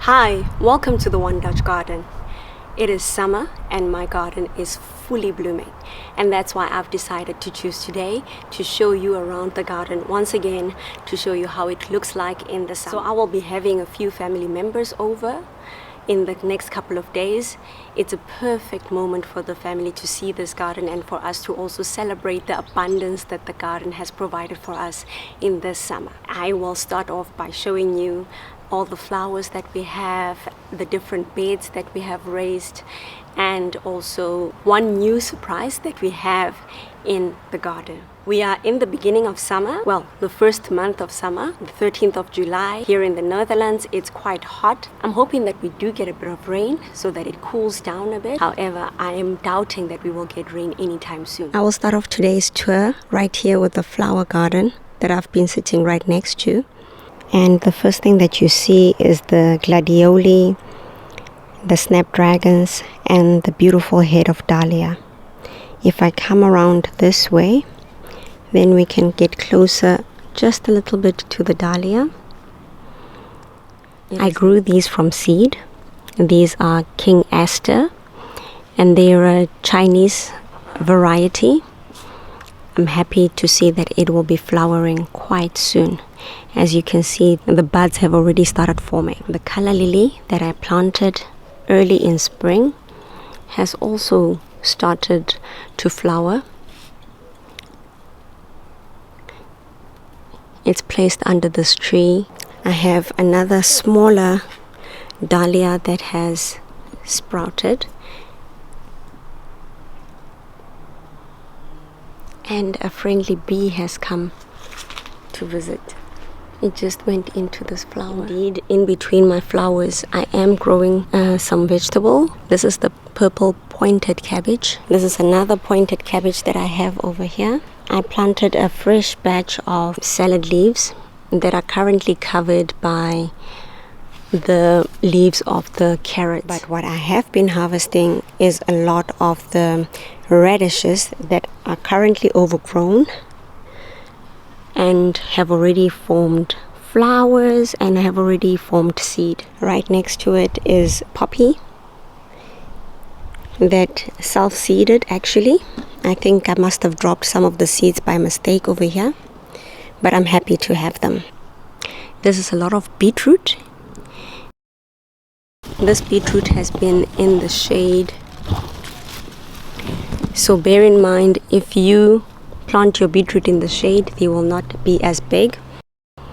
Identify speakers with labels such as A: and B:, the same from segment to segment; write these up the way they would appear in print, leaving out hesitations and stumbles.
A: Hi, welcome to the One Dutch Garden. It is summer and my garden is fully blooming, and that's why I've decided to choose today to show you around the garden once again, to show you how it looks like in the summer. So I will be having a few family members over in the next couple of days. It's a perfect moment for the family to see this garden and for us to also celebrate the abundance that the garden has provided for us in this summer. I will start off by showing you all the flowers that we have, the different beds that we have raised, and also one new surprise that we have in the garden. We are in the beginning of summer, well, the first month of summer, the 13th of July. Here in the Netherlands, it's quite hot. I'm hoping that we do get a bit of rain so that it cools down a bit. However, I am doubting that we will get rain anytime soon. I will start off today's tour right here with the flower garden that I've been sitting right next to. And the first thing that you see is the Gladioli, the snapdragons, and the beautiful head of Dahlia. If I come around this way, then we can get closer just a little bit to the Dahlia. I grew these from seed. These are King Aster, and they're a Chinese variety. I'm happy to see that it will be flowering quite soon. As you can see, the buds have already started forming. The color lily that I planted early in spring has also started to flower. It's placed under this tree. I have another smaller dahlia that has sprouted. And a friendly bee has come to visit. It just went into this flower. Indeed, in between my flowers, I am growing some vegetable. This is the purple pointed cabbage. This is another pointed cabbage that I have over here. I planted a fresh batch of salad leaves that are currently covered by the leaves of the carrots. But what I have been harvesting is a lot of the radishes that are currently overgrown and have already formed flowers and have already formed seed. Right next to it is poppy that self-seeded actually. I think I must have dropped some of the seeds by mistake over here, but I'm happy to have them. This is a lot of beetroot. This beetroot has been in the shade, so bear in mind, if you plant your beetroot in the shade, they will not be as big,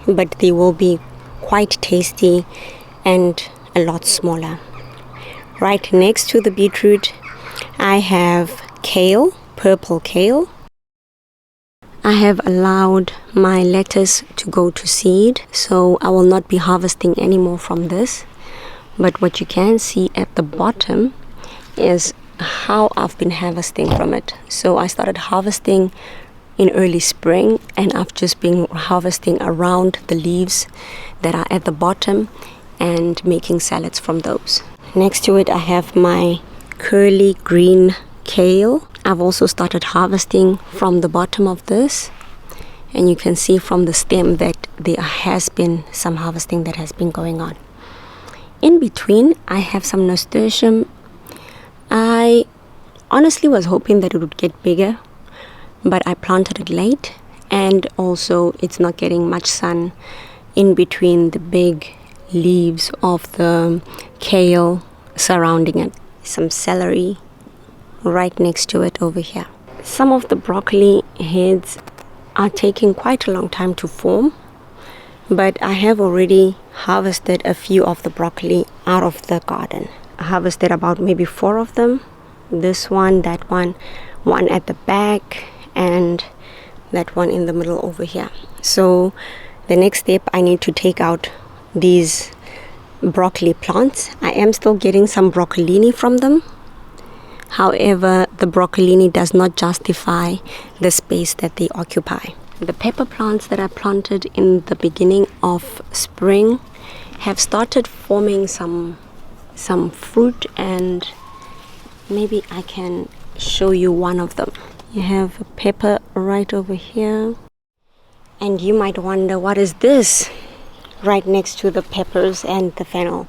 A: but they will be quite tasty and a lot smaller. Right next to the beetroot, I have kale, purple kale. I have allowed my lettuce to go to seed, so I will not be harvesting anymore from this. But what you can see at the bottom is how I've been harvesting from it. So I started harvesting in early spring, and I've just been harvesting around the leaves that are at the bottom and making salads from those. Next to it, I have my curly green kale. I've also started harvesting from the bottom of this, and you can see from the stem that there has been some harvesting that has been going on. In between, I have some nasturtium. I honestly was hoping that it would get bigger, but I planted it late, and also it's not getting much sun in between the big leaves of the kale surrounding it. Some celery right next to it over here. Some of the broccoli heads are taking quite a long time to form, but I have already harvested a few of the broccoli out of the garden. I harvested about maybe 4 of them. This one, that one at the back, and that one in the middle over here. So the next step, I need to take out these broccoli plants. I am still getting some broccolini from them. However, the broccolini does not justify the space that they occupy. The pepper plants that I planted in the beginning of spring have started forming some fruit, and maybe I can show you one of them. You have a pepper right over here, and you might wonder, what is this? right next to the peppers and the fennel?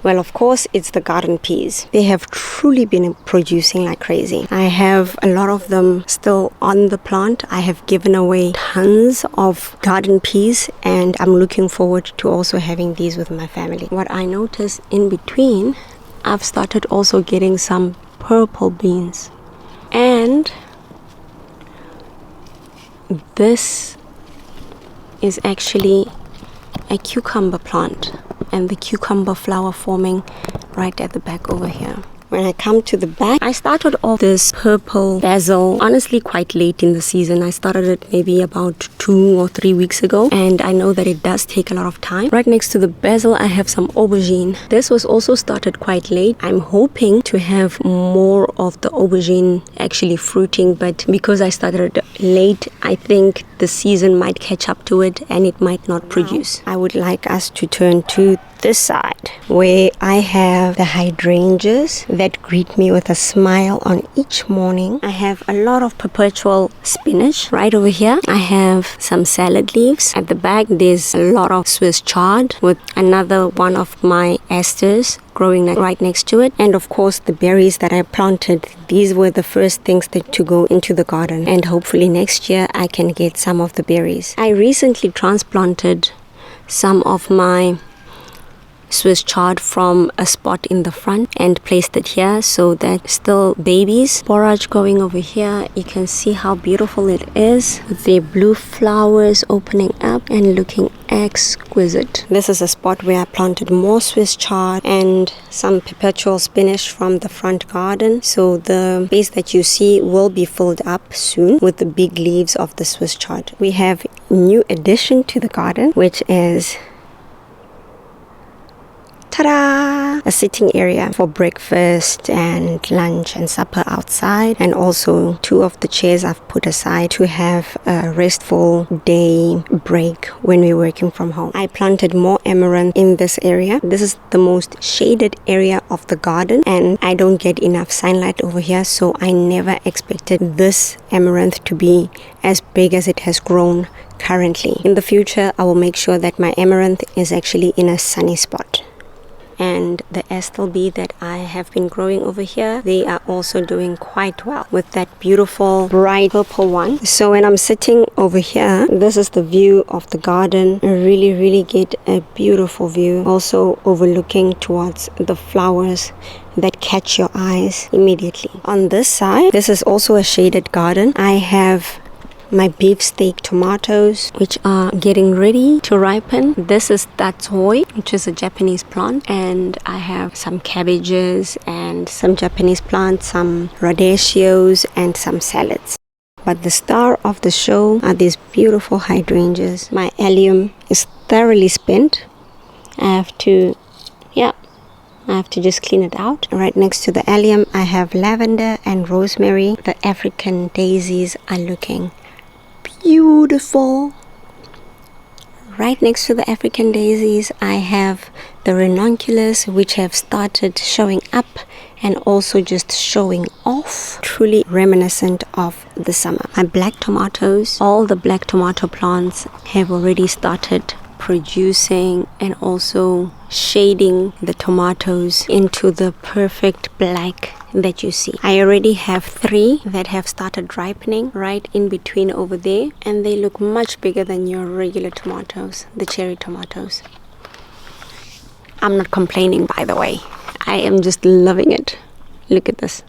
A: Well, of course, it's the garden peas. They have truly been producing like crazy. I have a lot of them still on the plant. I have given away tons of garden peas, and I'm looking forward to also having these with my family. What I noticed in between, I've started also getting some purple beans. And this is actually a cucumber plant, and the cucumber flower forming right at the back over here. When I come to the back, I started off this purple basil honestly quite late in the season. I started it maybe about 2 or 3 weeks ago, and I know that it does take a lot of time. Right next to the basil, I have some aubergine. This was also started quite late. I'm hoping to have more of the aubergine actually fruiting, but because I started late, I think the season might catch up to it and it might not produce. I would like us to turn to this side where I have the hydrangeas that greet me with a smile on each morning. I have a lot of perpetual spinach right over here. I have some salad leaves. At the back there's a lot of Swiss chard with another one of my asters growing right next to it, and of course the berries that I planted. These were the first things to go into the garden, and hopefully next year I can get some of the berries. I recently transplanted some of my Swiss chard from a spot in the front and placed it here, so that still babies. Borage going over here, you can see how beautiful it is with the blue flowers opening up and looking exquisite. This is a spot where I planted more Swiss chard and some perpetual spinach from the front garden, so the space that you see will be filled up soon with the big leaves of the Swiss chard. We have a new addition to the garden, which is ta-da! A sitting area for breakfast and lunch and supper outside, and also 2 of the chairs I've put aside to have a restful day break when we're working from home. I planted more amaranth in this area. This is the most shaded area of the garden, and I don't get enough sunlight over here, so I never expected this amaranth to be as big as it has grown currently. In the future, I will make sure that my amaranth is actually in a sunny spot. And the Aster bee that I have been growing over here, they are also doing quite well with that beautiful bright purple one. So when I'm sitting over here, this is the view of the garden. I really get a beautiful view, also overlooking towards the flowers that catch your eyes immediately. On this side, this is also a shaded garden. I have my beefsteak tomatoes, which are getting ready to ripen. This is datsoi, which is a Japanese plant, and I have some cabbages and some Japanese plants, some radicchios and some salads. But the star of the show are these beautiful hydrangeas. My allium is thoroughly spent. I have to just clean it out. Right next to the allium, I have lavender and rosemary. The African daisies are looking beautiful. Right next to the African daisies, I have the ranunculus, which have started showing up and also just showing off, truly reminiscent of the summer. My black tomatoes, all the black tomato plants have already started producing and also shading the tomatoes into the perfect black that you see. I already have 3 that have started ripening right in between over there, and they look much bigger than your regular tomatoes, the cherry tomatoes. I'm not complaining, by the way. I am just loving it. Look at this.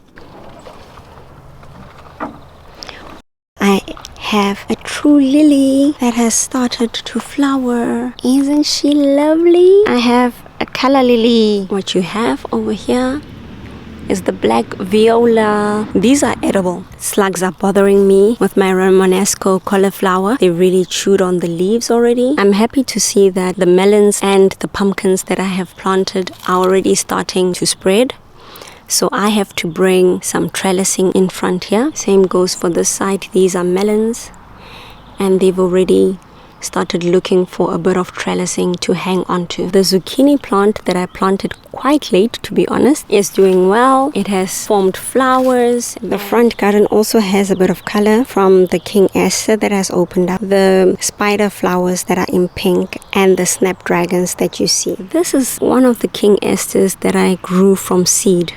A: I have a true lily that has started to flower. Isn't she lovely? I have a color lily. What you have over here is the black Viola. These are edible. Slugs are bothering me with my Romanesco cauliflower. They really chewed on the leaves already. I'm happy to see that the melons and the pumpkins that I have planted are already starting to spread. So I have to bring some trellising in front here. Same goes for this side. These are melons, and they've already started looking for a bit of trellising to hang onto. The zucchini plant that I planted quite late, to be honest, is doing well. It has formed flowers. The front garden also has a bit of color from the King Aster that has opened up, the spider flowers that are in pink, and the snapdragons that you see. This is one of the King Asters that I grew from seed.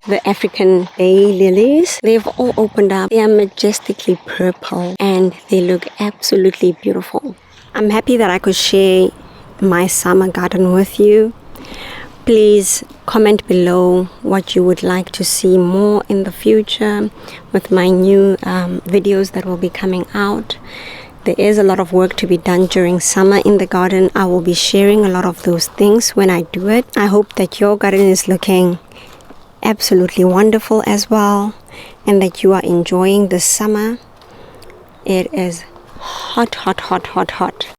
A: The African bay lilies, they've all opened up. They are majestically purple and they look absolutely beautiful. I'm happy that I could share my summer garden with you. Please comment below what you would like to see more in the future with my new videos that will be coming out. There is a lot of work to be done during summer in the garden. I will be sharing a lot of those things when I do it. I hope that your garden is looking absolutely wonderful as well, and that you are enjoying the summer. It is hot, hot, hot, hot, hot.